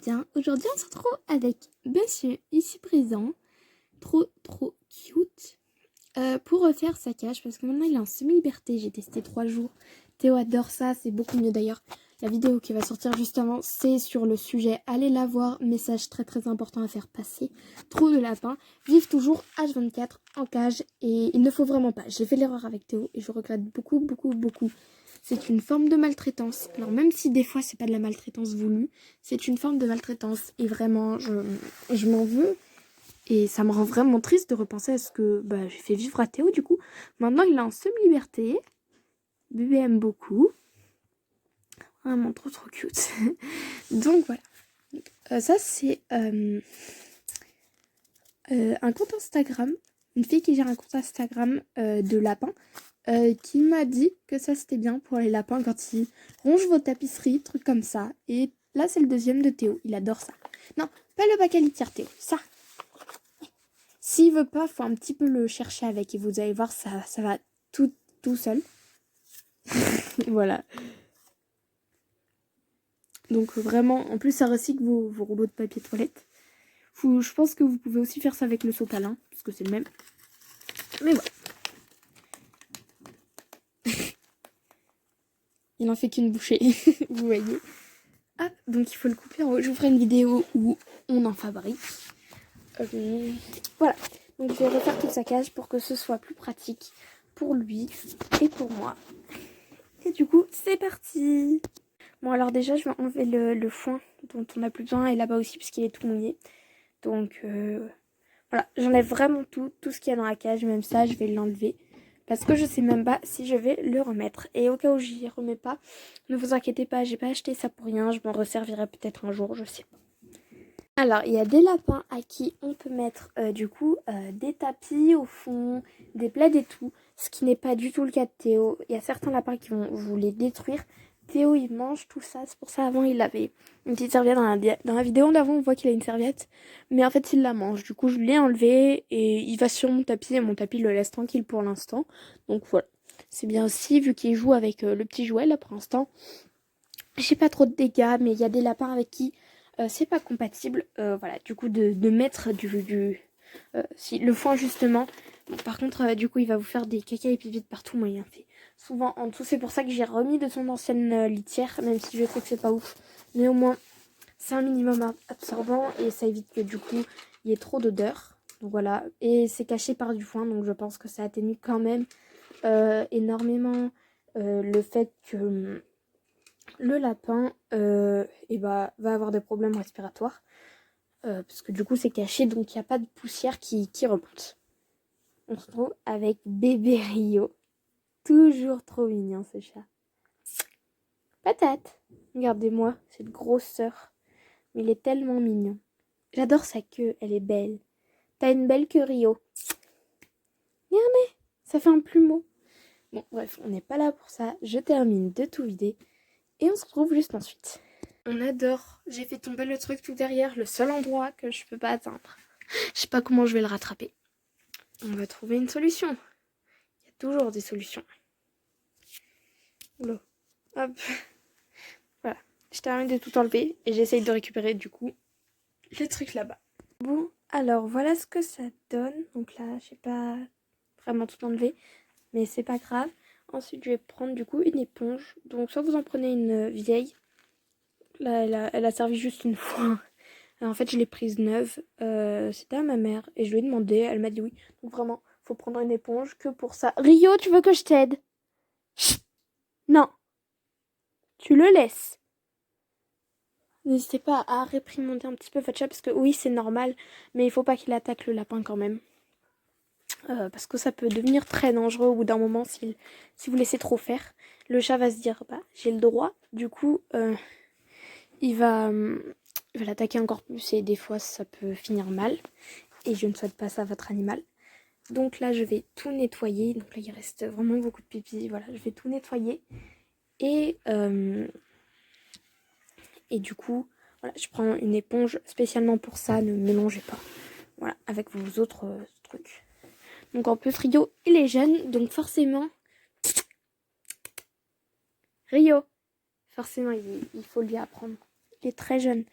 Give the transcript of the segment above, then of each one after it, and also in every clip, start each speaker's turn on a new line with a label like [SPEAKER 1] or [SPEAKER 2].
[SPEAKER 1] bien. Aujourd'hui on se retrouve avec monsieur ici présent, trop cute, pour refaire sa cage parce que maintenant il est en semi-liberté. J'ai testé 3 jours, Théo adore ça, c'est beaucoup mieux d'ailleurs. La vidéo qui va sortir juste avant, c'est sur le sujet, allez la voir, message très important à faire passer. Trop de lapins, vivent toujours H24 en cage et il ne faut vraiment pas. J'ai fait l'erreur avec Théo et je regrette beaucoup. C'est une forme de maltraitance. Alors même si des fois c'est pas de la maltraitance voulue, c'est une forme de maltraitance et vraiment je m'en veux. Et ça me rend vraiment triste de repenser à ce que j'ai fait vivre à Théo du coup. Maintenant il est en semi-liberté. Bébé aime beaucoup. Vraiment trop cute. Donc voilà. Ça c'est un compte Instagram. Une fille qui gère un compte Instagram de lapins. Qui m'a dit que ça c'était bien pour les lapins quand ils rongent vos tapisseries, trucs comme ça. Et là c'est le deuxième de Théo, il adore ça. Non, pas le bac à litière Théo, ça. S'il veut pas, faut un petit peu le chercher avec et vous allez voir, ça va tout seul. Voilà. Donc vraiment, en plus ça recycle vos rouleaux de papier toilette. Je pense que vous pouvez aussi faire ça avec le sopalin, parce que c'est le même. Mais voilà. Il n'en fait qu'une bouchée, vous voyez. Ah, donc il faut le couper en haut. Je vous ferai une vidéo où on en fabrique. Voilà. Donc je vais refaire toute sa cage pour que ce soit plus pratique pour lui et pour moi. Et du coup, c'est parti. Bon, alors déjà, je vais enlever le foin dont on n'a plus besoin et là-bas aussi puisqu'il est tout mouillé. Donc voilà, j'enlève vraiment tout ce qu'il y a dans la cage. Même ça, je vais l'enlever. Parce que je sais même pas si je vais le remettre. Et au cas où j'y remets pas, ne vous inquiétez pas, j'ai pas acheté ça pour rien. Je m'en resservirai peut-être un jour, je sais pas. Alors, il y a des lapins à qui on peut mettre des tapis au fond, des plaids et tout. Ce qui n'est pas du tout le cas de Théo. Il y a certains lapins qui vont vous les détruire. Théo, il mange tout ça. C'est pour ça, avant, il avait une petite serviette. Dans la vidéo d'avant, on voit qu'il a une serviette. Mais en fait, il la mange. Du coup, je l'ai enlevé et il va sur mon tapis. Et mon tapis le laisse tranquille pour l'instant. Donc voilà. C'est bien aussi, vu qu'il joue avec le petit jouet, là, pour l'instant. J'ai pas trop de dégâts, mais il y a des lapins avec qui c'est pas compatible. Voilà, du coup, de mettre si, le foin, justement. Bon, par contre, du coup, il va vous faire des caca et pipi de partout. Moi, il en fait souvent en dessous. C'est pour ça que j'ai remis de son ancienne litière, même si je sais que c'est pas ouf. Mais au moins, c'est un minimum absorbant et ça évite que, du coup, il y ait trop d'odeur. Donc voilà, et c'est caché par du foin, donc je pense que ça atténue quand même énormément le fait que le lapin va avoir des problèmes respiratoires. Parce que du coup c'est caché, donc il n'y a pas de poussière qui remonte. On se retrouve avec bébé Rio. Toujours trop mignon ce chat. Patate. Regardez-moi, cette grosseur. Mais il est tellement mignon. J'adore sa queue, elle est belle. T'as une belle queue Rio. Regardez, ça fait un plumeau. Bon bref, on n'est pas là pour ça. Je termine de tout vider. Et on se retrouve juste ensuite. On adore. J'ai fait tomber le truc tout derrière, le seul endroit que je peux pas atteindre. Je sais pas comment je vais le rattraper. On va trouver une solution. Il y a toujours des solutions. Oula. Hop. Voilà. Je termine de tout enlever et j'essaye de récupérer du coup le truc là-bas. Bon, alors voilà ce que ça donne. Donc là, je sais pas vraiment tout enlever, mais c'est pas grave. Ensuite, je vais prendre du coup une éponge. Donc soit vous en prenez une vieille. Là, elle a servi juste une fois. En fait, je l'ai prise neuve. C'était à ma mère. Et je lui ai demandé. Elle m'a dit oui. Donc vraiment, faut prendre une éponge que pour ça. Rio, tu veux que je t'aide? Non. Tu le laisses. N'hésitez pas à réprimander un petit peu votre chat. Parce que oui, c'est normal. Mais il faut pas qu'il attaque le lapin quand même. Parce que ça peut devenir très dangereux au bout d'un moment si vous laissez trop faire. Le chat va se dire, j'ai le droit. Du coup, il va l'attaquer encore plus. Et des fois, ça peut finir mal. Et je ne souhaite pas ça à votre animal. Donc là, je vais tout nettoyer. Donc là, il reste vraiment beaucoup de pipi. Voilà, je vais tout nettoyer. Et du coup, voilà, je prends une éponge spécialement pour ça. Ne mélangez pas. Voilà, avec vos autres trucs. Donc en plus, Rio, il est jeune. Donc forcément... Rio, forcément, il faut lui apprendre. Il est très jeune.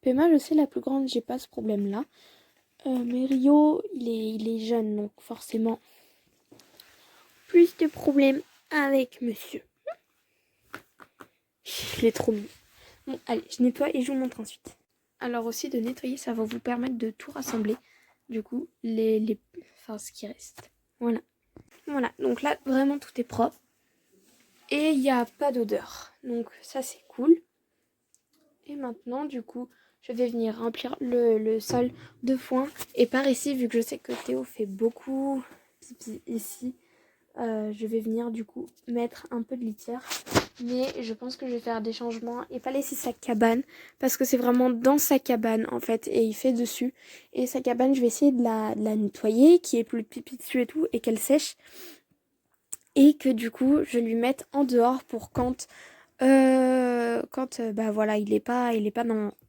[SPEAKER 1] Pema, je sais, la plus grande, j'ai pas ce problème-là. Mais Rio, il est jeune, donc forcément, plus de problèmes avec monsieur. Il est trop mignon. Bon, allez, je nettoie et je vous montre ensuite. Alors aussi, de nettoyer, ça va vous permettre de tout rassembler. Du coup, enfin, ce qui reste. Voilà. Voilà, donc là, vraiment, tout est propre. Et il n'y a pas d'odeur. Donc ça, c'est cool. Et maintenant, du coup, je vais venir remplir le sol de foin. Et par ici, vu que je sais que Théo fait beaucoup pipi ici, je vais venir du coup mettre un peu de litière. Mais je pense que je vais faire des changements et pas laisser sa cabane. Parce que c'est vraiment dans sa cabane en fait. Et il fait dessus. Et sa cabane, je vais essayer de la nettoyer, qu'il n'y ait plus de pipi dessus et tout. Et qu'elle sèche. Et que du coup, je lui mette en dehors pour quand bah voilà, il est pas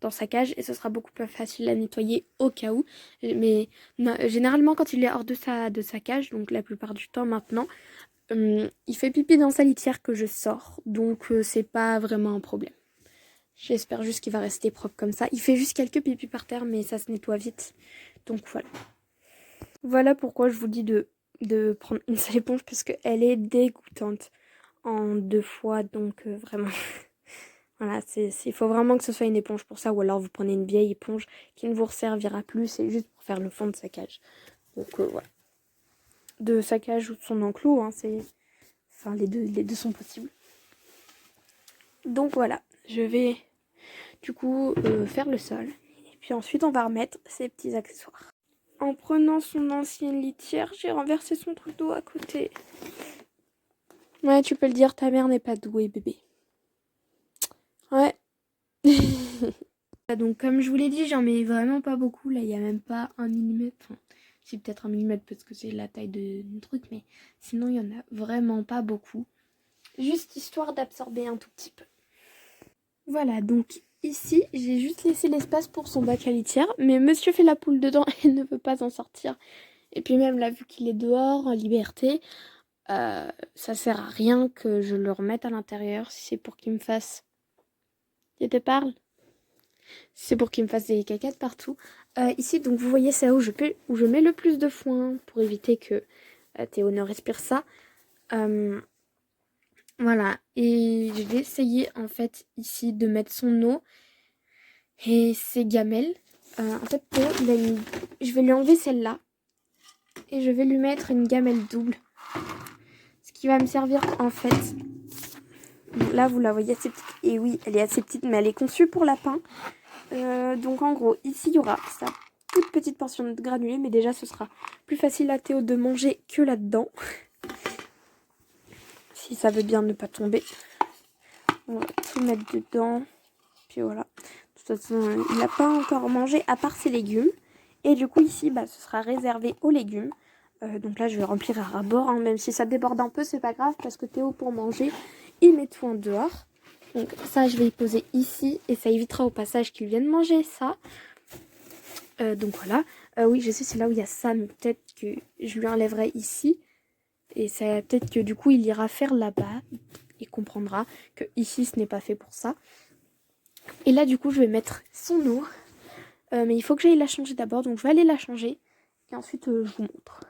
[SPEAKER 1] dans sa cage et ce sera beaucoup plus facile à nettoyer au cas où. Mais non, généralement quand il est hors de sa cage, donc la plupart du temps maintenant, il fait pipi dans sa litière que je sors, donc c'est pas vraiment un problème. J'espère juste qu'il va rester propre comme ça. Il fait juste quelques pipis par terre mais ça se nettoie vite, donc voilà. Voilà pourquoi je vous dis de prendre une seule éponge parce qu'elle est dégoûtante en 2 fois, donc vraiment... Voilà, il faut vraiment que ce soit une éponge pour ça, ou alors vous prenez une vieille éponge qui ne vous servira plus, c'est juste pour faire le fond de sa cage. Donc voilà. De sa cage ou de son enclos, hein, enfin les deux sont possibles. Donc voilà, je vais du coup faire le sol. Et puis ensuite on va remettre ces petits accessoires. En prenant son ancienne litière, j'ai renversé son truc d'eau à côté. Ouais, tu peux le dire, ta mère n'est pas douée, bébé. Ouais. Donc comme je vous l'ai dit, j'en mets vraiment pas beaucoup. Là, il n'y a même pas 1 mm. Enfin, c'est peut-être 1 mm parce que c'est la taille de truc, mais sinon, il n'y en a vraiment pas beaucoup. Juste histoire d'absorber un tout petit peu. Voilà, donc ici, j'ai juste laissé l'espace pour son bac à litière. Mais monsieur fait la poule dedans et ne veut pas en sortir. Et puis même là, vu qu'il est dehors, en liberté, ça sert à rien que je le remette à l'intérieur si c'est pour qu'il me fasse... Je te parle? C'est pour qu'il me fasse des cacates partout. Ici, donc vous voyez, c'est là où je mets le plus de foin pour éviter que Théo ne respire ça. Voilà, et je vais essayer en fait ici de mettre son eau et ses gamelles. En fait, Théo, je vais lui enlever celle-là et je vais lui mettre une gamelle double. Ce qui va me servir en fait... Bon, là, vous la voyez assez petite. Et oui, elle est assez petite, mais elle est conçue pour lapin. Donc en gros, ici il y aura sa toute petite portion de granulés, mais déjà ce sera plus facile à Théo de manger que là-dedans. Si ça veut bien ne pas tomber. On va tout mettre dedans. Puis voilà. De toute façon, il n'a pas encore mangé à part ses légumes. Et du coup ici, bah, ce sera réservé aux légumes. Donc là je vais remplir à ras-bord, hein. Même si ça déborde un peu, c'est pas grave parce que Théo pour manger, il met tout en dehors. Donc ça je vais y poser ici et ça évitera au passage qu'il vienne manger ça. Donc voilà. Oui, je sais, c'est là où il y a ça, mais peut-être que je lui enlèverai ici. Et ça peut-être que du coup, il ira faire là-bas. Il comprendra que ici, ce n'est pas fait pour ça. Et là, du coup, je vais mettre son eau. Mais il faut que j'aille la changer d'abord. Donc, je vais aller la changer. Et ensuite, je vous montre.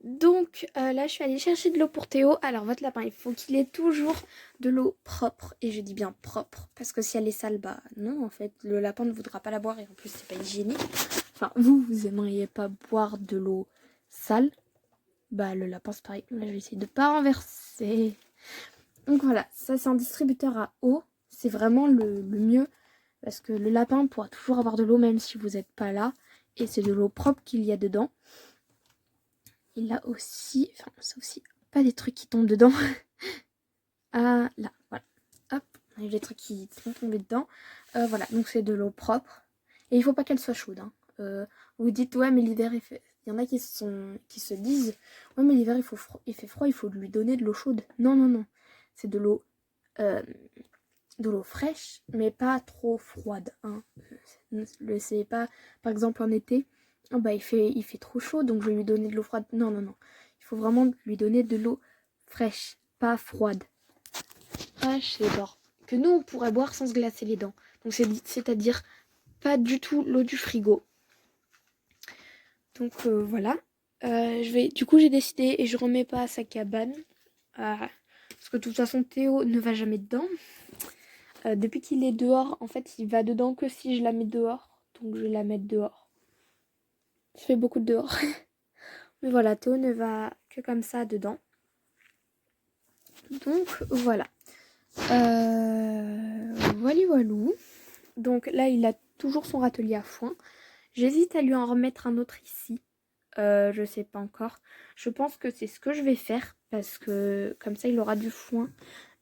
[SPEAKER 1] Donc là, je suis allée chercher de l'eau pour Théo. Alors, votre lapin, il faut qu'il ait toujours de l'eau propre. Et je dis bien propre. Parce que si elle est sale, bah non, en fait, le lapin ne voudra pas la boire. Et en plus, c'est pas hygiénique. Enfin, vous aimeriez pas boire de l'eau sale. Bah, le lapin, c'est pareil. Là, je vais essayer de pas renverser. Donc voilà, ça, c'est un distributeur à eau. C'est vraiment le mieux. Parce que le lapin pourra toujours avoir de l'eau, même si vous n'êtes pas là. Et c'est de l'eau propre qu'il y a dedans. Il a aussi, enfin c'est aussi pas des trucs qui tombent dedans. Ah là, voilà. Hop, il y a des trucs qui sont tombés dedans. Voilà, donc c'est de l'eau propre. Et il faut pas qu'elle soit chaude. Hein. Vous dites, ouais, mais l'hiver, il fait... Il y en a qui se disent, ouais, mais l'hiver, il fait froid, il faut lui donner de l'eau chaude. Non, non, non. C'est de l'eau fraîche, mais pas trop froide. Hein. C'est pas, par exemple, en été, oh bah, il fait trop chaud, donc je vais lui donner de l'eau froide. Non, non, non. Il faut vraiment lui donner de l'eau fraîche, pas froide. Fraîche, c'est genre que nous, on pourrait boire sans se glacer les dents. Donc c'est-à-dire pas du tout l'eau du frigo. Donc voilà. Du coup j'ai décidé et je remets pas à sa cabane. Parce que de toute façon Théo ne va jamais dedans. Depuis qu'il est dehors, en fait il va dedans que si je la mets dehors. Donc je vais la mettre dehors. Je fais beaucoup de dehors. Mais voilà, Théo ne va que comme ça dedans. Donc voilà. Voilou. Donc là il a toujours son râtelier à foin. J'hésite à lui en remettre un autre ici. Je sais pas encore. Je pense que c'est ce que je vais faire parce que comme ça il aura du foin.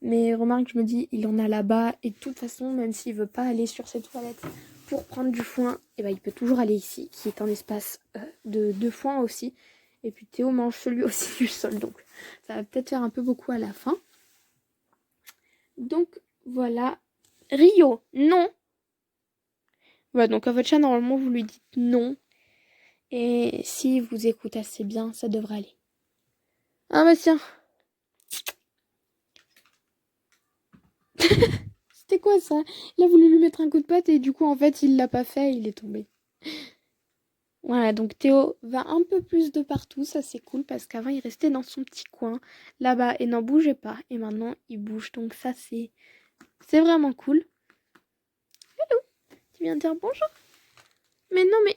[SPEAKER 1] Mais remarque, je me dis, il en a là-bas et de toute façon, même s'il veut pas aller sur ses toilettes pour prendre du foin, et ben, il peut toujours aller ici, qui est un espace de foin aussi. Et puis Théo mange celui aussi du sol, donc ça va peut-être faire un peu beaucoup à la fin. Donc voilà. Rio, non. Voilà, donc à votre chat, normalement, vous lui dites non. Et si vous écoute assez bien, ça devrait aller. Ah bah tiens. C'était quoi ça? Il a voulu lui mettre un coup de patte et du coup en fait il l'a pas fait, il est tombé. Voilà, donc Théo va un peu plus de partout, ça c'est cool parce qu'avant il restait dans son petit coin là-bas et n'en bougeait pas. Et maintenant il bouge, donc ça c'est vraiment cool. Hello, tu viens dire bonjour? Mais non mais...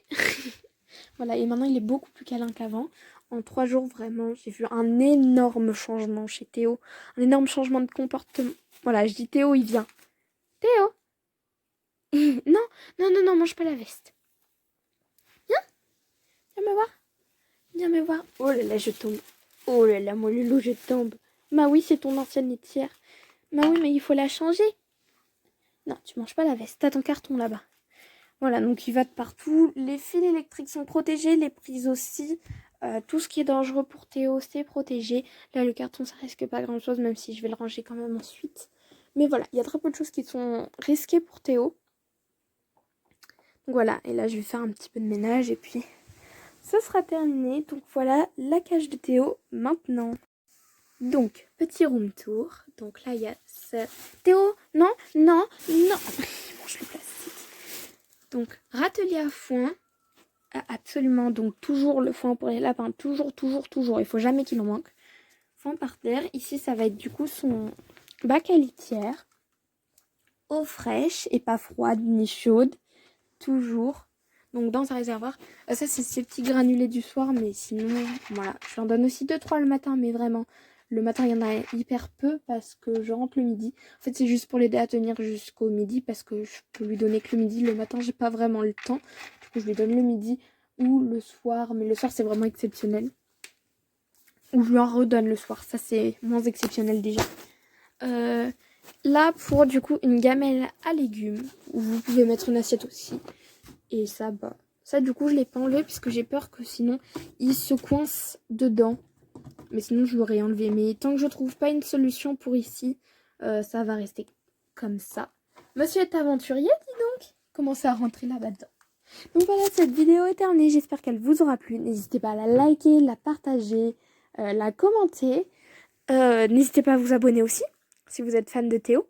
[SPEAKER 1] Voilà, et maintenant il est beaucoup plus câlin qu'avant. En 3 jours vraiment, j'ai vu un énorme changement chez Théo. Un énorme changement de comportement. Voilà, je dis Théo, il vient. Théo? Non, non, mange pas la veste. Viens me voir. Viens me voir. Oh là là, je tombe. Oh là là, mon loulou, je tombe. Bah oui, c'est ton ancienne litière. Bah oui, mais il faut la changer. Non, tu manges pas la veste. T'as ton carton là-bas. Voilà, donc il va de partout. Les fils électriques sont protégés, les prises aussi. Tout ce qui est dangereux pour Théo, c'est protégé. Là, le carton, ça risque pas grand-chose, même si je vais le ranger quand même ensuite. Mais voilà, il y a très peu de choses qui sont risquées pour Théo. Donc voilà, et là, je vais faire un petit peu de ménage et puis... ça sera terminé, donc voilà la cage de Théo maintenant. Donc, petit room tour. Donc là, il y a ce... Théo, non. Il mange le plastique. Donc, râtelier à foin. Absolument, donc toujours le foin pour les lapins. Toujours. Il faut jamais qu'il en manque. Foin par terre. Ici, ça va être du coup son bac à litière. Eau fraîche et pas froide ni chaude. Toujours. Donc dans un réservoir. Ça c'est ces petits granulés du soir. Mais sinon voilà. Je lui en donne aussi 2-3 le matin. Mais vraiment le matin il y en a hyper peu. Parce que je rentre le midi. En fait c'est juste pour l'aider à tenir jusqu'au midi. Parce que je peux lui donner que le midi. Le matin j'ai pas vraiment le temps. Du coup je lui donne le midi ou le soir. Mais le soir c'est vraiment exceptionnel. Ou je lui en redonne le soir. Ça c'est moins exceptionnel déjà. Là pour du coup une gamelle à légumes. Où vous pouvez mettre une assiette aussi. Et ça, bah, ça du coup je l'ai pas enlevé puisque j'ai peur que sinon il se coince dedans. Mais sinon je l'aurais enlevé. Mais tant que je trouve pas une solution pour ici, ça va rester comme ça. Monsieur est aventurier, dis donc. Commencez à rentrer là-bas dedans. Donc voilà, cette vidéo est terminée. J'espère qu'elle vous aura plu. N'hésitez pas à la liker, la partager, la commenter. N'hésitez pas à vous abonner aussi si vous êtes fan de Théo.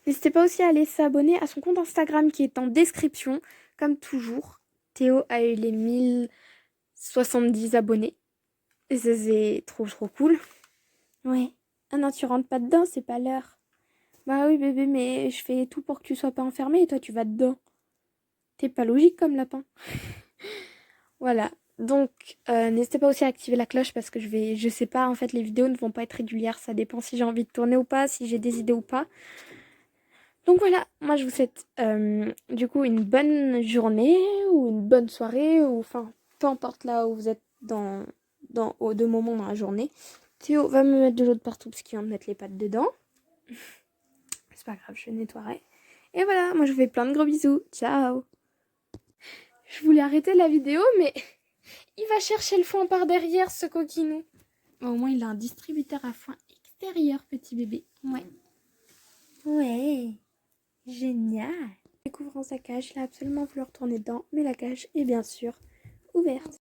[SPEAKER 1] N'hésitez pas aussi à aller s'abonner à son compte Instagram qui est en description. Comme toujours, Théo a eu les 1070 abonnés. Et ça c'est trop cool. Ouais. Ah non, tu rentres pas dedans, c'est pas l'heure. Bah oui bébé, mais je fais tout pour que tu sois pas enfermé et toi tu vas dedans. T'es pas logique comme lapin. Voilà. Donc n'hésitez pas aussi à activer la cloche parce que je sais pas, en fait les vidéos ne vont pas être régulières. Ça dépend si j'ai envie de tourner ou pas, si j'ai des idées ou pas. Donc voilà, moi je vous souhaite du coup une bonne journée ou une bonne soirée ou enfin peu importe là où vous êtes au deux moments dans la journée. Théo va me mettre de l'eau de partout parce qu'il va me mettre les pattes dedans. C'est pas grave, je nettoierai. Et voilà, moi je vous fais plein de gros bisous. Ciao. Je voulais arrêter la vidéo mais il va chercher le foin par derrière ce coquinou. Bon, au moins il a un distributeur à foin extérieur petit bébé. Ouais. Ouais. Génial. Découvrant sa cage, il a absolument voulu retourner dedans, mais la cage est bien sûr ouverte.